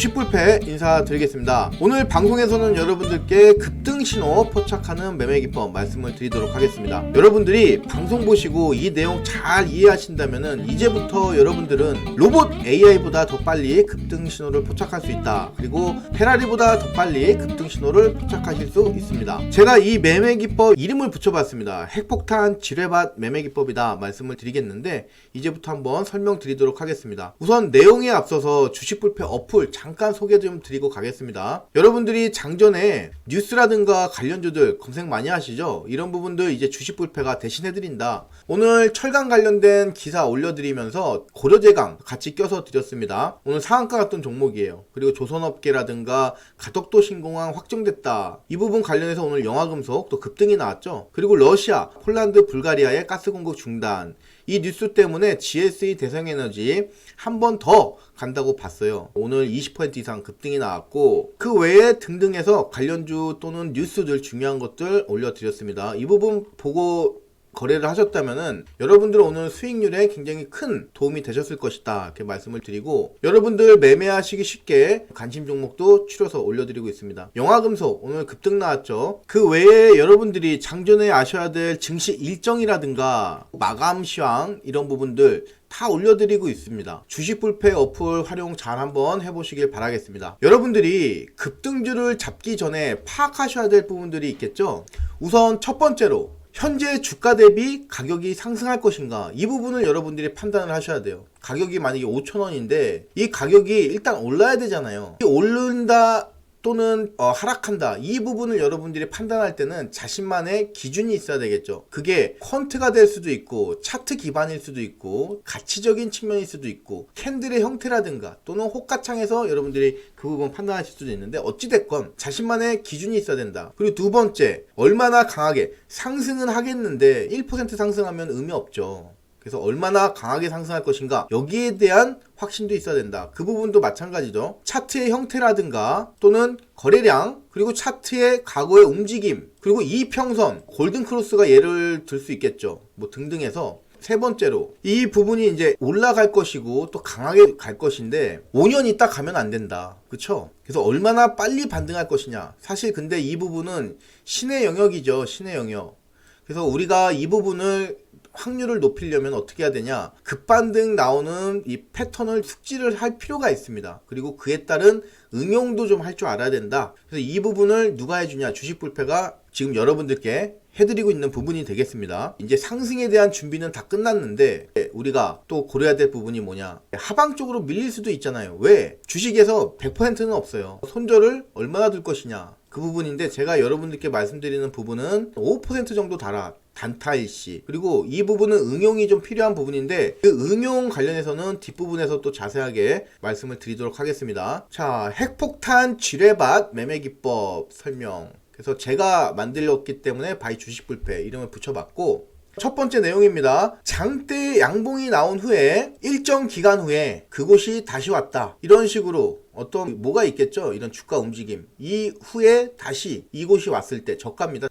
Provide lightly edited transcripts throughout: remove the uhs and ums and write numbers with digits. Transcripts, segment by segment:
주식불패 인사드리겠습니다. 오늘 방송에서는 여러분들께 급등신호 포착하는 매매기법 말씀을 드리도록 하겠습니다. 여러분들이 방송 보시고 이 내용 잘 이해하신다면 이제부터 여러분들은 로봇 AI보다 더 빨리 급등신호를 포착할 수 있다. 그리고 페라리보다 더 빨리 급등신호를 포착하실 수 있습니다. 제가 이 매매기법 이름을 붙여봤습니다. 핵폭탄 지뢰밭 매매기법이다 말씀을 드리겠는데 이제부터 한번 설명드리도록 하겠습니다. 우선 내용에 앞서서 주식불패 어플 잠깐 소개 좀 드리고 가겠습니다. 여러분들이 장전에 뉴스라든가 관련주들 검색 많이 하시죠? 이런 부분들 이제 주식불패가 대신해드린다. 오늘 철강 관련된 기사 올려드리면서 고려제강 같이 껴서 드렸습니다. 오늘 상한가 같던 종목이에요. 그리고 조선업계라든가 가덕도 신공항 확정됐다. 이 부분 관련해서 오늘 영화금속 또 급등이 나왔죠. 그리고 러시아, 폴란드, 불가리아의 가스 공급 중단. 이 뉴스 때문에 GSE 대성에너지 한 번 더 간다고 봤어요. 오늘 20% 이상 급등이 나왔고 그 외에 등등해서 관련주 또는 뉴스들 중요한 것들 올려드렸습니다. 이 부분 보고 거래를 하셨다면은 여러분들 오늘 수익률에 굉장히 큰 도움이 되셨을 것이다 이렇게 말씀을 드리고 여러분들 매매하시기 쉽게 관심 종목도 추려서 올려드리고 있습니다. 영화금속 오늘 급등 나왔죠. 그 외에 여러분들이 장전에 아셔야 될 증시 일정이라든가 마감 시황 이런 부분들 다 올려드리고 있습니다. 주식불패 어플 활용 잘 한번 해보시길 바라겠습니다. 여러분들이 급등주를 잡기 전에 파악하셔야 될 부분들이 있겠죠. 우선 첫 번째로 현재 주가 대비 가격이 상승할 것인가 이 부분을 여러분들이 판단을 하셔야 돼요. 가격이 만약에 5,000원인데 이 가격이 일단 올라야 되잖아요. 오른다 또는 하락한다 이 부분을 여러분들이 판단할 때는 자신만의 기준이 있어야 되겠죠. 그게 퀀트가 될 수도 있고 차트 기반일 수도 있고 가치적인 측면일 수도 있고 캔들의 형태라든가 또는 호가창에서 여러분들이 그 부분 판단하실 수도 있는데 어찌됐건 자신만의 기준이 있어야 된다. 그리고 두 번째 얼마나 강하게 상승은 하겠는데 1% 상승하면 의미 없죠. 그래서 얼마나 강하게 상승할 것인가 여기에 대한 확신도 있어야 된다. 그 부분도 마찬가지죠. 차트의 형태라든가 또는 거래량 그리고 차트의 과거의 움직임 그리고 이평선 골든크로스가 예를 들 수 있겠죠. 뭐 등등해서 세 번째로 이 부분이 이제 올라갈 것이고 또 강하게 갈 것인데 5년 있다 가면 안 된다. 그쵸? 그래서 얼마나 빨리 반등할 것이냐 사실 근데 이 부분은 신의 영역이죠. 신의 영역. 그래서 우리가 이 부분을 확률을 높이려면 어떻게 해야 되냐 급반등 나오는 이 패턴을 숙지를 할 필요가 있습니다. 그리고 그에 따른 응용도 좀 할 줄 알아야 된다. 그래서 이 부분을 누가 해주냐 주식불패가 지금 여러분들께 해드리고 있는 부분이 되겠습니다. 이제 상승에 대한 준비는 다 끝났는데 우리가 또 고려해야 될 부분이 뭐냐 하방 쪽으로 밀릴 수도 있잖아요. 왜? 주식에서 100%는 없어요. 손절을 얼마나 둘 것이냐 그 부분인데 제가 여러분들께 말씀드리는 부분은 5% 정도 달아 단타일시 그리고 이 부분은 응용이 좀 필요한 부분인데 그 응용 관련해서는 뒷부분에서 또 자세하게 말씀을 드리도록 하겠습니다. 자, 핵폭탄 지뢰밭 매매기법 설명. 그래서 제가 만들었기 때문에 바이 주식불패 이름을 붙여봤고 첫 번째 내용입니다. 장대 양봉이 나온 후에 일정 기간 후에 그곳이 다시 왔다. 이런 식으로 어떤 뭐가 있겠죠. 이런 주가 움직임. 이 후에 다시 이곳이 왔을 때 저가입니다.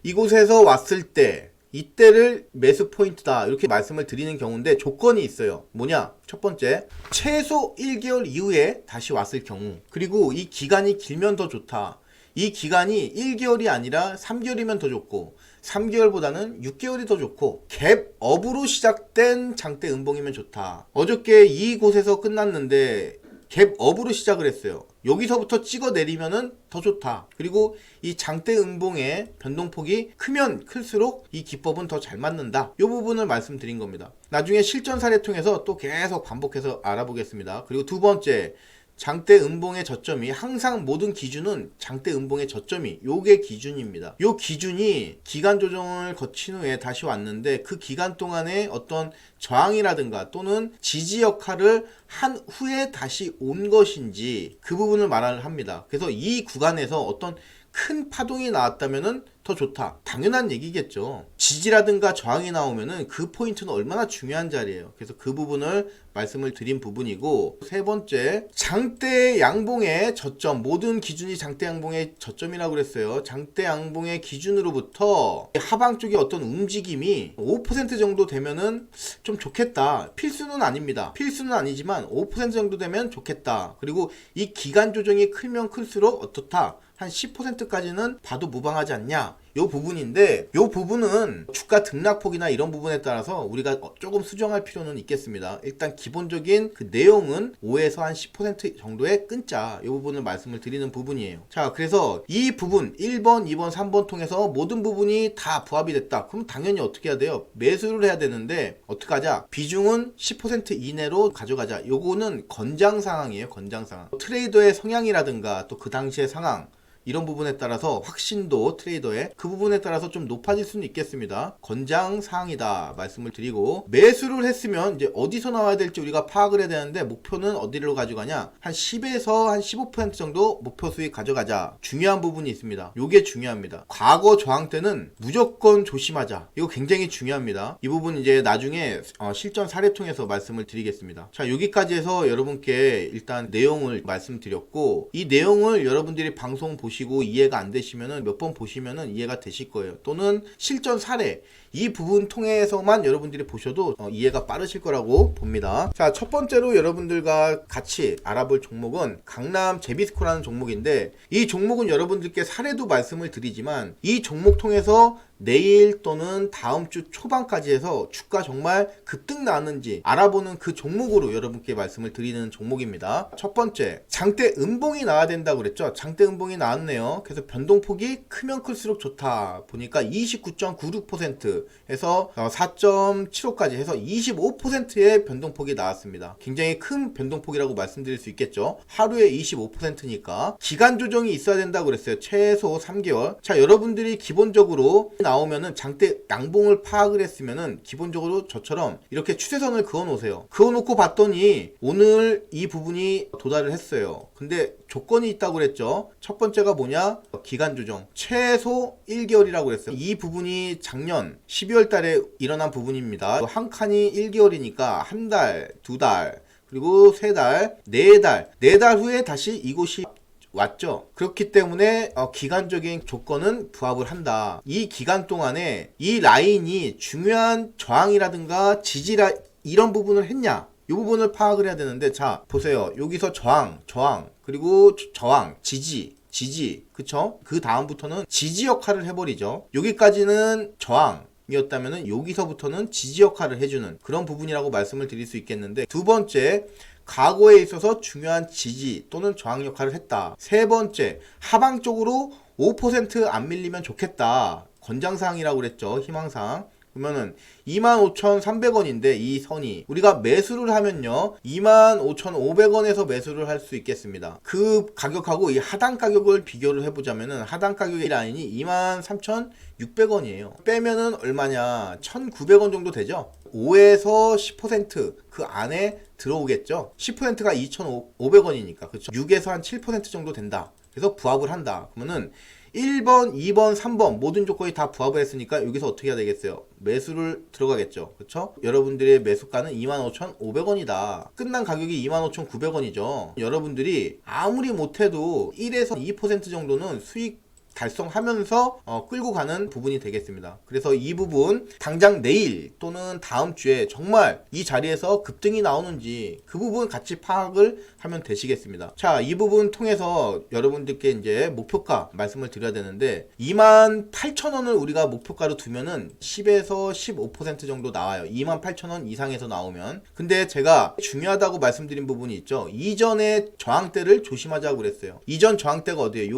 이곳에서 왔을 때 이때를 매수 포인트다 이렇게 말씀을 드리는 경우인데 조건이 있어요. 뭐냐? 첫 번째 최소 1개월 이후에 다시 왔을 경우 그리고 이 기간이 길면 더 좋다. 이 기간이 1개월이 아니라 3개월이면 더 좋고 3개월보다는 6개월이 더 좋고 갭업으로 시작된 장대 음봉이면 좋다. 어저께 이곳에서 끝났는데 갭업으로 시작을 했어요. 여기서부터 찍어 내리면은 더 좋다. 그리고 이 장대 음봉의 변동폭이 크면 클수록 이 기법은 더 잘 맞는다. 이 부분을 말씀드린 겁니다. 나중에 실전 사례 통해서 또 계속 반복해서 알아보겠습니다. 그리고 두 번째 장대 음봉의 저점이 항상 모든 기준은 장대 음봉의 저점이 요게 기준입니다. 요 기준이 기간 조정을 거친 후에 다시 왔는데 그 기간 동안에 어떤 저항이라든가 또는 지지 역할을 한 후에 다시 온 것인지 그 부분을 말을 합니다. 그래서 이 구간에서 어떤 큰 파동이 나왔다면은 더 좋다. 당연한 얘기겠죠. 지지라든가 저항이 나오면은 그 포인트는 얼마나 중요한 자리예요. 그래서 그 부분을 말씀을 드린 부분이고, 세 번째, 장대 양봉의 저점, 모든 기준이 장대 양봉의 저점이라고 그랬어요. 장대 양봉의 기준으로부터 하방 쪽에 어떤 움직임이 5% 정도 되면은 좀 좋겠다. 필수는 아닙니다. 필수는 아니지만 5% 정도 되면 좋겠다. 그리고 이 기간 조정이 크면 클수록 어떻다. 한 10%까지는 봐도 무방하지 않냐. 요 부분인데, 요 부분은 주가 등락폭이나 이런 부분에 따라서 우리가 조금 수정할 필요는 있겠습니다. 일단 기본적인 그 내용은 5에서 한 10% 정도의 끊자. 요 부분을 말씀을 드리는 부분이에요. 자, 그래서 이 부분 1번, 2번, 3번 통해서 모든 부분이 다 부합이 됐다. 그럼 당연히 어떻게 해야 돼요? 매수를 해야 되는데 어떻게 하자? 비중은 10% 이내로 가져가자. 요거는 권장 상황이에요. 권장 상황. 트레이더의 성향이라든가 또 그 당시의 상황, 이런 부분에 따라서 확신도 트레이더의 그 부분에 따라서 좀 높아질 수는 있겠습니다. 권장 사항이다 말씀을 드리고, 매수를 했으면 이제 어디서 나와야 될지 우리가 파악을 해야 되는데, 목표는 어디로 가져가냐? 한 10에서 한 15% 정도 목표 수익 가져가자. 중요한 부분이 있습니다. 요게 중요합니다. 과거 저항 때는 무조건 조심하자. 이거 굉장히 중요합니다. 이 부분 이제 나중에 실전 사례 통해서 말씀을 드리겠습니다. 자, 여기까지 해서 여러분께 일단 내용을 말씀드렸고, 이 내용을 여러분들이 방송 보시고 이해가 안 되시면은 몇 번 보시면은 이해가 되실 거예요. 또는 실전 사례, 이 부분 통해서만 여러분들이 보셔도 이해가 빠르실 거라고 봅니다. 자, 첫 번째로 여러분들과 같이 알아볼 종목은 강남 제비스코라는 종목인데, 이 종목은 여러분들께 사례도 말씀을 드리지만 이 종목 통해서 내일 또는 다음 주 초반까지 해서 주가 정말 급등 나왔는지 알아보는 그 종목으로 여러분께 말씀을 드리는 종목입니다. 첫 번째, 장대 음봉이 나와야 된다고 그랬죠. 장대 음봉이 나왔네요. 그래서 변동폭이 크면 클수록 좋다. 보니까 29.96% 해서 4.75까지 해서 25%의 변동폭이 나왔습니다. 굉장히 큰 변동폭이라고 말씀드릴 수 있겠죠. 하루에 25%니까 기간 조정이 있어야 된다고 그랬어요. 최소 3개월. 자, 여러분들이 기본적으로 나오면은 장대 양봉을 파악을 했으면은 기본적으로 저처럼 이렇게 추세선을 그어 놓으세요. 그어 놓고 봤더니 오늘 이 부분이 도달을 했어요. 근데 조건이 있다고 그랬죠. 첫 번째가 뭐냐? 기간 조정. 최소 1개월이라고 그랬어요. 이 부분이 작년 12월 달에 일어난 부분입니다. 한 칸이 1개월이니까 한 달, 두 달, 그리고 세 달, 네 달 후에 다시 이곳이 왔죠. 그렇기 때문에 기간적인 조건은 부합을 한다. 이 기간 동안에 이 라인이 중요한 저항이라든가 지지라 이런 부분을 했냐, 이 부분을 파악을 해야 되는데, 자 보세요. 여기서 저항 그리고 저항, 지지, 그쵸? 그 다음부터는 지지 역할을 해버리죠. 여기까지는 저항 이었다면은 여기서부터는 지지 역할을 해주는 그런 부분이라고 말씀을 드릴 수 있겠는데, 두 번째, 과거에 있어서 중요한 지지 또는 저항 역할을 했다. 세 번째, 하방 쪽으로 5% 안 밀리면 좋겠다. 권장사항이라고 그랬죠. 희망사항. 그러면은 25,300원인데 이 선이 우리가 매수를 하면요 25,500원에서 매수를 할 수 있겠습니다. 그 가격하고 이 하단 가격을 비교를 해보자면은 하단 가격의 라인이 23,600원이에요. 빼면은 얼마냐, 1,900원 정도 되죠. 5에서 10% 그 안에 들어오겠죠. 10%가 2,500원이니까 그렇죠. 6에서 한 7% 정도 된다. 그래서 부합을 한다. 그러면은 1번, 2번, 3번 모든 조건이 다 부합을 했으니까 여기서 어떻게 해야 되겠어요? 매수를 들어가겠죠. 그렇죠? 여러분들의 매수가는 25,500원이다. 끝난 가격이 25,900원이죠. 여러분들이 아무리 못해도 1에서 2% 정도는 수익 달성하면서 끌고 가는 부분이 되겠습니다. 그래서 이 부분 당장 내일 또는 다음 주에 정말 이 자리에서 급등이 나오는지 그 부분 같이 파악을 하면 되시겠습니다. 자, 이 부분 통해서 여러분들께 이제 목표가 말씀을 드려야 되는데, 28,000원을 우리가 목표가로 두면은 10에서 15% 정도 나와요. 28,000원 이상에서 나오면. 근데 제가 중요하다고 말씀드린 부분이 있죠. 이전의 저항대를 조심하자고 그랬어요. 이전 저항대가 어디예요?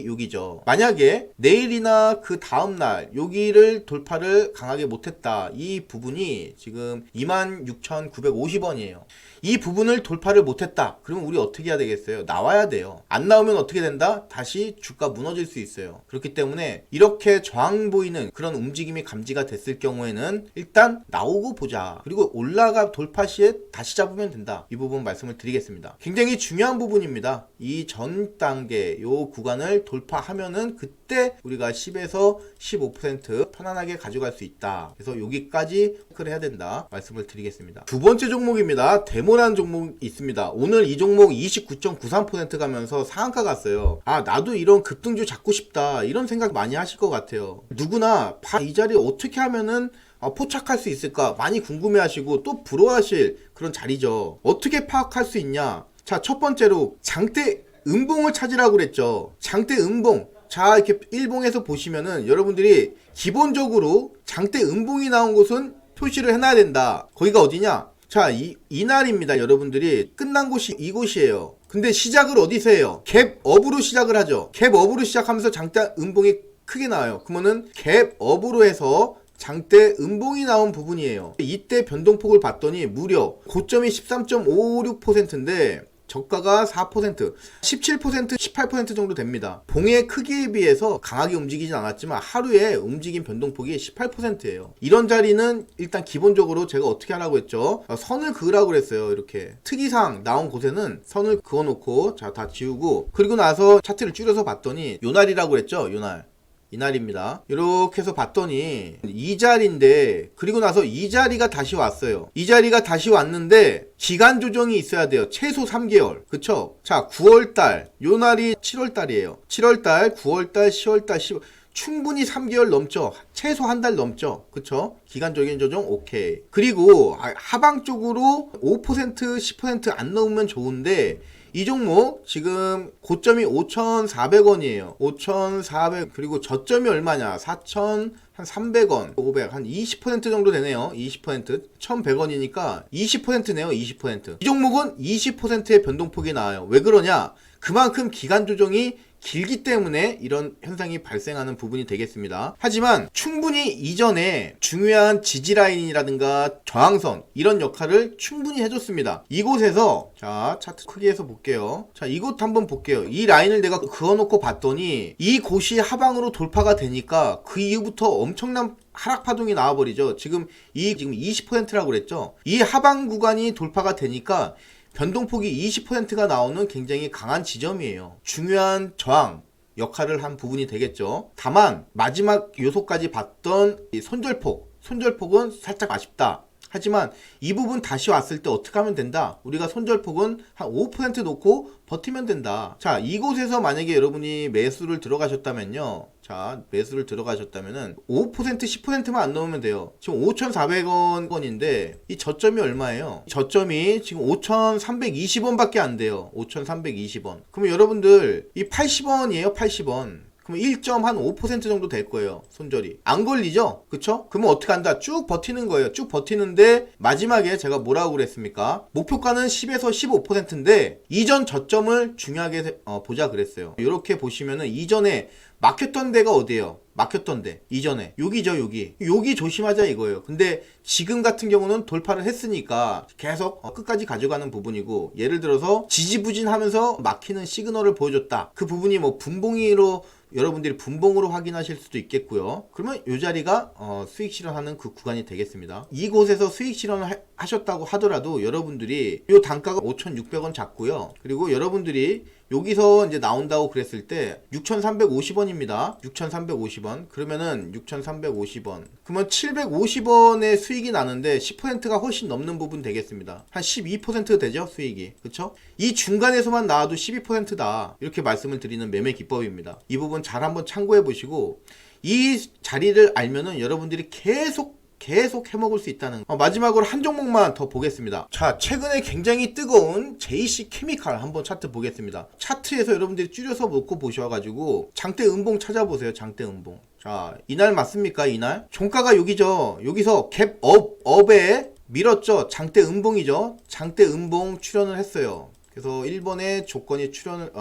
여기죠. 만약에 내일이나 그 다음날 여기를 돌파를 강하게 못했다. 이 부분이 지금 26,950원이에요. 이 부분을 돌파를 못했다. 그러면 우리 어떻게 해야 되겠어요? 나와야 돼요. 안 나오면 어떻게 된다? 다시 주가 무너질 수 있어요. 그렇기 때문에 이렇게 저항 보이는 그런 움직임이 감지가 됐을 경우에는 일단 나오고 보자. 그리고 올라가 돌파 시에 다시 잡으면 된다. 이 부분 말씀을 드리겠습니다. 굉장히 중요한 부분입니다. 이 전 단계 요 구간을 돌파하면은 하면은 그때 우리가 10에서 15% 편안하게 가져갈 수 있다. 그래서 여기까지 체크를 해야 된다 말씀을 드리겠습니다. 두 번째 종목입니다. 데모라는 종목이 있습니다. 오늘 이 종목 29.93% 가면서 상한가 갔어요. 아, 나도 이런 급등주 잡고 싶다 이런 생각 많이 하실 것 같아요. 누구나 이 자리 어떻게 하면은 포착할 수 있을까 많이 궁금해 하시고 또 부러워하실 그런 자리죠. 어떻게 파악할 수 있냐? 자, 첫 번째로 장대 음봉을 찾으라고 그랬죠. 장대 음봉. 자, 이렇게 일봉에서 보시면은 여러분들이 기본적으로 장대 음봉이 나온 곳은 표시를 해놔야 된다. 거기가 어디냐? 자, 이날입니다. 여러분들이 끝난 곳이 이곳이에요. 근데 시작을 어디서 해요? 갭업으로 시작을 하죠. 갭업으로 시작하면서 장대 음봉이 크게 나와요. 그러면은 갭업으로 해서 장대 음봉이 나온 부분이에요. 이때 변동폭을 봤더니 무려 고점이 13.56%인데 저가가 4%, 17%, 18% 정도 됩니다. 봉의 크기에 비해서 강하게 움직이진 않았지만 하루에 움직임 변동폭이 18%예요. 이런 자리는 일단 기본적으로 제가 어떻게 하라고 했죠? 선을 그으라고 그랬어요. 이렇게 특이사항 나온 곳에는 선을 그어놓고 자, 다 지우고 그리고 나서 차트를 줄여서 봤더니 요날이라고 그랬죠? 요날. 이날입니다. 이렇게 해서 봤더니 이 자리인데 그리고 나서 이 자리가 다시 왔어요. 이 자리가 다시 왔는데 기간 조정이 있어야 돼요. 최소 3개월. 그쵸? 자, 9월달 요날이 7월달이에요. 7월달, 9월달, 10월달, 10월 충분히 3개월 넘죠. 최소 한 달 넘죠. 그쵸? 기간적인 조정 오케이. 그리고 하방 쪽으로 5% 10% 안 넘으면 좋은데 이 종목 지금 고점이 5,400원이에요. 5,400 그리고 저점이 얼마냐? 4,300원, 500, 한 20% 정도 되네요. 20%, 1,100원이니까 20%네요. 20%. 이 종목은 20%의 변동폭이 나와요. 왜 그러냐? 그만큼 기간 조정이 길기 때문에 이런 현상이 발생하는 부분이 되겠습니다. 하지만 충분히 이전에 중요한 지지라인이라든가 저항선 이런 역할을 충분히 해줬습니다. 이곳에서 자, 차트 크기에서 볼게요. 자, 이곳 한번 볼게요. 이 라인을 내가 그어놓고 봤더니 이곳이 하방으로 돌파가 되니까 그 이후부터 엄청난 하락 파동이 나와버리죠. 지금 20%라고 그랬죠. 이 하방 구간이 돌파가 되니까 변동폭이 20%가 나오는 굉장히 강한 지점이에요. 중요한 저항 역할을 한 부분이 되겠죠. 다만 마지막 요소까지 봤던 이 손절폭은 살짝 아쉽다. 하지만 이 부분 다시 왔을 때 어떻게 하면 된다? 우리가 손절폭은 한 5% 놓고 버티면 된다. 자, 이곳에서 만약에 여러분이 매수를 들어가셨다면요. 자, 매수를 들어가셨다면은 5% 10%만 안 넣으면 돼요. 지금 5,400원인데 이 저점이 얼마예요? 저점이 지금 5,320원 밖에 안 돼요. 5,320원. 그러면 여러분들 이 80원이에요. 80원. 그럼 1.5% 정도 될 거예요. 손절이. 안 걸리죠? 그쵸? 그러면 어떻게 한다? 쭉 버티는 거예요. 쭉 버티는데 마지막에 제가 뭐라고 그랬습니까? 목표가는 10에서 15%인데 이전 저점을 중요하게 보자 그랬어요. 이렇게 보시면은 이전에 막혔던 데가 어디예요? 막혔던 데 이전에 여기죠. 여기 조심하자 이거예요. 근데 지금 같은 경우는 돌파를 했으니까 계속 끝까지 가져가는 부분이고, 예를 들어서 지지부진하면서 막히는 시그널을 보여줬다. 그 부분이 뭐 분봉으로 여러분들이 분봉으로 확인하실 수도 있겠고요. 그러면 이 자리가 수익 실현하는 그 구간이 되겠습니다. 이곳에서 수익 실현을 하셨다고 하더라도 여러분들이 이 단가가 5,600원 잡고요. 그리고 여러분들이 여기서 이제 나온다고 그랬을 때 6,350원입니다. 6,350원. 그러면은 6,350원. 그러면 750원의 수익이 나는데 10%가 훨씬 넘는 부분 되겠습니다. 한 12% 되죠, 수익이. 그쵸? 이 중간에서만 나와도 12%다. 이렇게 말씀을 드리는 매매 기법입니다. 이 부분 잘 한번 참고해 보시고, 이 자리를 알면은 여러분들이 계속 해먹을 수 있다는 마지막으로 한 종목만 더 보겠습니다. 자, 최근에 굉장히 뜨거운 JC 케미칼 한번 차트 보겠습니다. 차트에서 여러분들이 줄여서 놓고 보셔가지고 장대 음봉 찾아보세요. 장대 음봉. 자, 이날 맞습니까? 이날 종가가 여기죠. 여기서 갭업에 밀었죠. 장대 음봉이죠. 장대 음봉 출현을 했어요. 그래서 1번에 조건이 출현을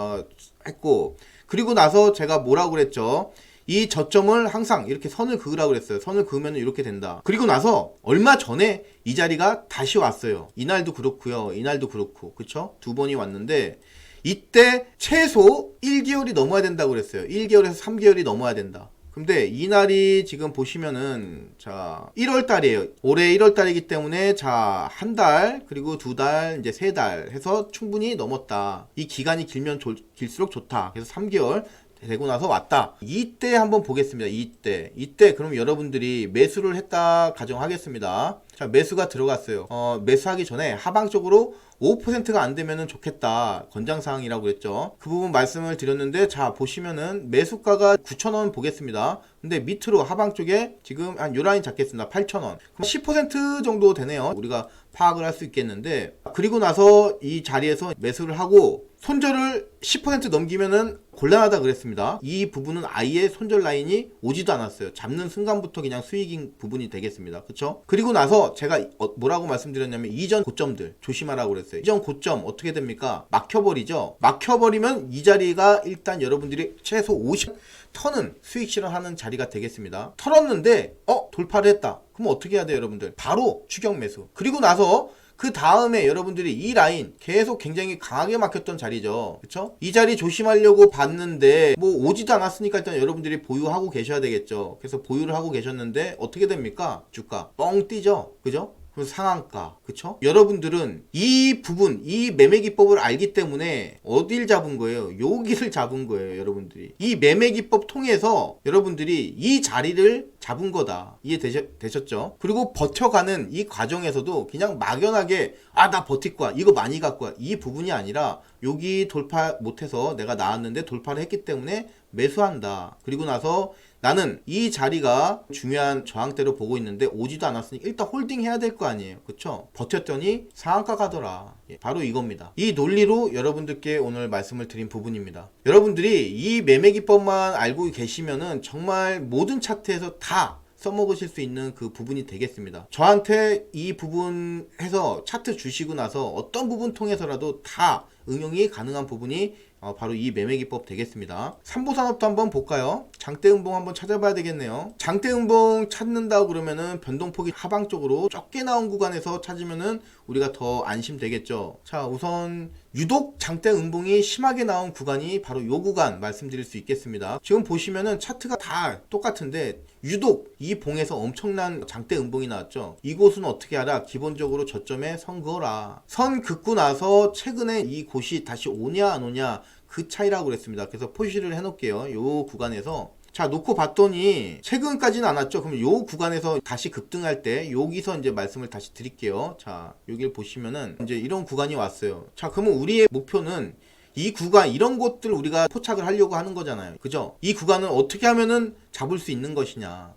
했고, 그리고 나서 제가 뭐라고 그랬죠? 이 저점을 항상 이렇게 선을 그으라고 그랬어요. 선을 그으면 이렇게 된다. 그리고 나서 얼마 전에 이 자리가 다시 왔어요. 이날도 그렇고요. 이날도 그렇고. 그쵸? 두 번이 왔는데 이때 최소 1개월이 넘어야 된다고 그랬어요. 1개월에서 3개월이 넘어야 된다. 근데 이날이 지금 보시면은 자 1월달이에요. 올해 1월달이기 때문에 자 한 달 그리고 두 달 이제 세 달 해서 충분히 넘었다. 이 기간이 길면 길수록 좋다. 그래서 3개월 되고 나서 왔다. 이때 한번 보겠습니다. 이때 그럼 여러분들이 매수를 했다 가정하겠습니다. 자, 매수가 들어갔어요. 매수하기 전에 하방 쪽으로 5%가 안 되면은 좋겠다. 권장사항이라고 그랬죠. 그 부분 말씀을 드렸는데, 자, 보시면은 매수가가 9,000원 보겠습니다. 근데 밑으로 하방 쪽에 지금 한 요 라인 잡겠습니다. 8,000원. 그럼 10% 정도 되네요. 우리가 파악을 할 수 있겠는데, 그리고 나서 이 자리에서 매수를 하고 손절을 10% 넘기면은 곤란하다 그랬습니다. 이 부분은 아예 손절 라인이 오지도 않았어요. 잡는 순간부터 그냥 수익인 부분이 되겠습니다. 그쵸? 그리고 나서 제가 뭐라고 말씀드렸냐면 이전 고점들 조심하라고 그랬어요. 이전 고점 어떻게 됩니까? 막혀버리죠. 막혀버리면 이 자리가 일단 여러분들이 최소 50턴은 수익 실현하는 자리가 되겠습니다. 털었는데 돌파를 했다. 그럼 어떻게 해야 돼요, 여러분들? 바로 추격 매수. 그리고 나서 그 다음에 여러분들이 이 라인 계속 굉장히 강하게 막혔던 자리죠. 그쵸? 이 자리 조심하려고 봤는데 뭐 오지도 않았으니까 일단 여러분들이 보유하고 계셔야 되겠죠. 그래서 보유를 하고 계셨는데 어떻게 됩니까? 주가 뻥 뛰죠. 그죠? 그 상한가, 그쵸? 여러분들은 이 부분, 이 매매 기법을 알기 때문에 어딜 잡은 거예요? 여기를 잡은 거예요, 여러분들이. 이 매매 기법 통해서 여러분들이 이 자리를 잡은 거다. 이해되셨죠? 그리고 버텨가는 이 과정에서도 그냥 막연하게 나 버틸 거야, 이거 많이 갖고 와, 이 부분이 아니라 여기 돌파 못해서 내가 나왔는데 돌파를 했기 때문에 매수한다. 그리고 나서 나는 이 자리가 중요한 저항대로 보고 있는데 오지도 않았으니 일단 홀딩 해야 될 거 아니에요. 그쵸? 버텼더니 상한가 가더라. 바로 이겁니다. 이 논리로 여러분들께 오늘 말씀을 드린 부분입니다. 여러분들이 이 매매 기법만 알고 계시면은 정말 모든 차트에서 다 써먹으실 수 있는 그 부분이 되겠습니다. 저한테 이 부분 해서 차트 주시고 나서 어떤 부분 통해서라도 다 응용이 가능한 부분이 바로 이 매매 기법 되겠습니다. 삼보산업도 한번 볼까요? 장대음봉 한번 찾아봐야 되겠네요. 장대음봉 찾는다고 그러면은 변동폭이 하방 쪽으로 적게 나온 구간에서 찾으면은 우리가 더 안심되겠죠. 자, 우선 유독 장대음봉이 심하게 나온 구간이 바로 요 구간 말씀드릴 수 있겠습니다. 지금 보시면은 차트가 다 똑같은데 유독 이 봉에서 엄청난 장대음봉이 나왔죠. 이곳은 어떻게 알아? 기본적으로 저점에 선 그어라. 선 긋고 나서 최근에 이 곳이 다시 오냐 안 오냐 그 차이라고 그랬습니다. 그래서 표시를 해놓을게요. 요 구간에서 자, 놓고 봤더니 최근까지는 안 왔죠. 그럼 요 구간에서 다시 급등할 때 여기서 이제 말씀을 다시 드릴게요. 자, 여기를 보시면은 이제 이런 구간이 왔어요. 자, 그러면 우리의 목표는 이 구간, 이런 곳들 우리가 포착을 하려고 하는 거잖아요. 그죠? 이 구간을 어떻게 하면은 잡을 수 있는 것이냐.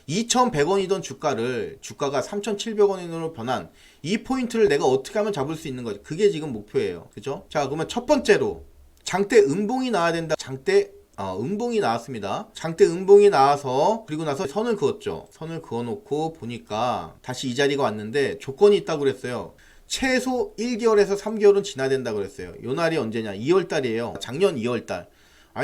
2,100원이던 주가가 3,700원으로 변한 이 포인트를 내가 어떻게 하면 잡을 수 있는 거지. 그게 지금 목표예요. 그죠? 자, 그러면 첫 번째로 장대 음봉이 나와야 된다. 음봉이 나왔습니다. 장대 음봉이 나와서 그리고 나서 선을 그었죠. 선을 그어놓고 보니까 다시 이 자리가 왔는데 조건이 있다고 그랬어요. 최소 1개월에서 3개월은 지나야 된다고 그랬어요. 요 날이 언제냐? 2월달이에요. 작년 2월달.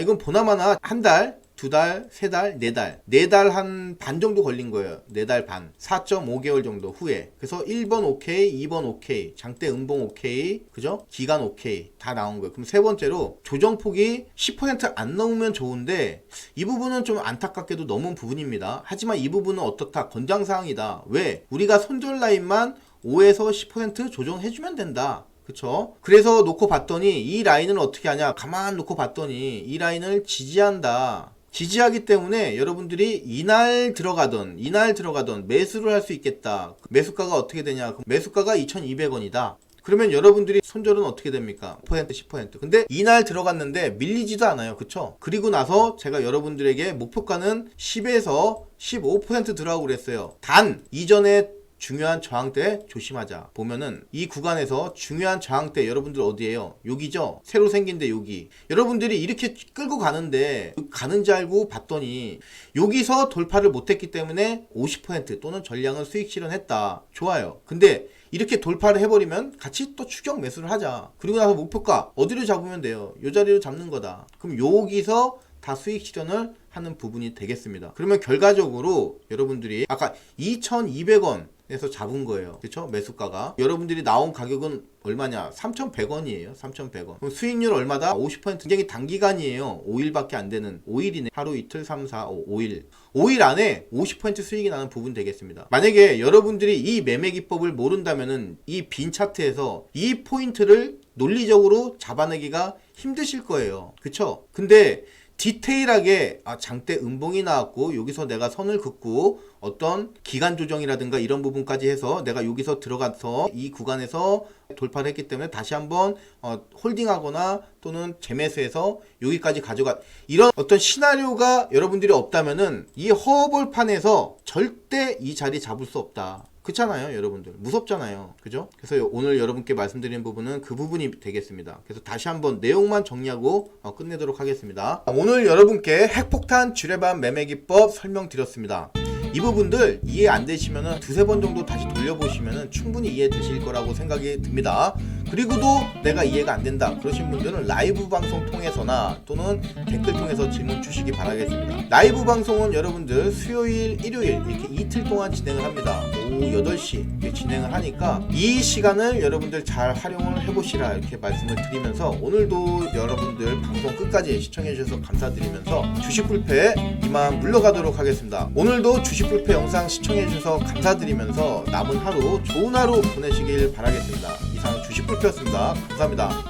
이건 보나마나 한 달, 두 달, 세 달, 네 달. 네 달 한 반 정도 걸린 거예요. 네 달 반. 4.5개월 정도 후에. 그래서 1번 오케이, 2번 오케이, 장대 음봉 오케이, 그죠? 기간 오케이. 다 나온 거예요. 그럼 세 번째로 조정폭이 10% 안 넘으면 좋은데 이 부분은 좀 안타깝게도 넘은 부분입니다. 하지만 이 부분은 어떻다? 권장사항이다. 왜? 우리가 손절 라인만 5에서 10% 조정해주면 된다. 그쵸? 그래서 놓고 봤더니 이 라인을 어떻게 하냐? 가만 놓고 봤더니 이 라인을 지지한다. 지지하기 때문에 여러분들이 이날 들어가던 매수를 할 수 있겠다. 매수가가 어떻게 되냐? 매수가가 2,200원이다. 그러면 여러분들이 손절은 어떻게 됩니까? 5%, 10%. 근데 이날 들어갔는데 밀리지도 않아요. 그쵸? 그리고 나서 제가 여러분들에게 목표가는 10에서 15% 들어가고 그랬어요. 단 이전에 중요한 저항대 조심하자. 보면은 이 구간에서 중요한 저항대 여러분들 어디에요? 여기죠? 새로 생긴 데 여기. 여러분들이 이렇게 끌고 가는데 가는지 알고 봤더니 여기서 돌파를 못했기 때문에 50% 또는 전량을 수익 실현했다. 좋아요. 근데 이렇게 돌파를 해버리면 같이 또 추격 매수를 하자. 그리고 나서 목표가 어디를 잡으면 돼요? 요 자리를 잡는 거다. 그럼 여기서 다 수익 실현을 하는 부분이 되겠습니다. 그러면 결과적으로 여러분들이 아까 2,200원 에서 잡은 거예요. 그렇죠? 매수가가. 여러분들이 나온 가격은 얼마냐? 3,100원이에요. 3,100원. 그럼 수익률 얼마다? 50%. 굉장히 단기간이에요. 5일밖에 안 되는. 5일이네. 하루, 이틀, 3, 4, 5일. 5일 안에 50% 수익이 나는 부분 되겠습니다. 만약에 여러분들이 이 매매 기법을 모른다면은 이 빈 차트에서 이 포인트를 논리적으로 잡아내기가 힘드실 거예요. 그쵸? 근데 디테일하게 장대 음봉이 나왔고 여기서 내가 선을 긋고 어떤 기간 조정이라든가 이런 부분까지 해서 내가 여기서 들어가서 이 구간에서 돌파를 했기 때문에 다시 한번 홀딩하거나 또는 재매수해서 여기까지 가져가, 이런 어떤 시나리오가 여러분들이 없다면은 이 허벌판에서 절대 이 자리 잡을 수 없다. 그렇잖아요, 여러분들. 무섭잖아요. 그죠? 그래서 오늘 여러분께 말씀드린 부분은 그 부분이 되겠습니다. 그래서 다시 한번 내용만 정리하고 끝내도록 하겠습니다. 오늘 여러분께 핵폭탄 주례반 매매 기법 설명드렸습니다. 이 부분들 이해 안 되시면은 두세 번 정도 다시 돌려보시면은 충분히 이해되실 거라고 생각이 듭니다. 그리고도 내가 이해가 안 된다 그러신 분들은 라이브 방송 통해서나 또는 댓글 통해서 질문 주시기 바라겠습니다. 라이브 방송은 여러분들 수요일, 일요일 이렇게 이틀 동안 진행을 합니다. 오후 8시 이렇게 진행을 하니까 이 시간을 여러분들 잘 활용을 해보시라 이렇게 말씀을 드리면서, 오늘도 여러분들 방송 끝까지 시청해 주셔서 감사드리면서 주식불패 이만 물러가도록 하겠습니다. 오늘도 주식불패 영상 시청해 주셔서 감사드리면서 남은 하루 좋은 하루 보내시길 바라겠습니다. 이상 주식불패였습니다. 감사합니다.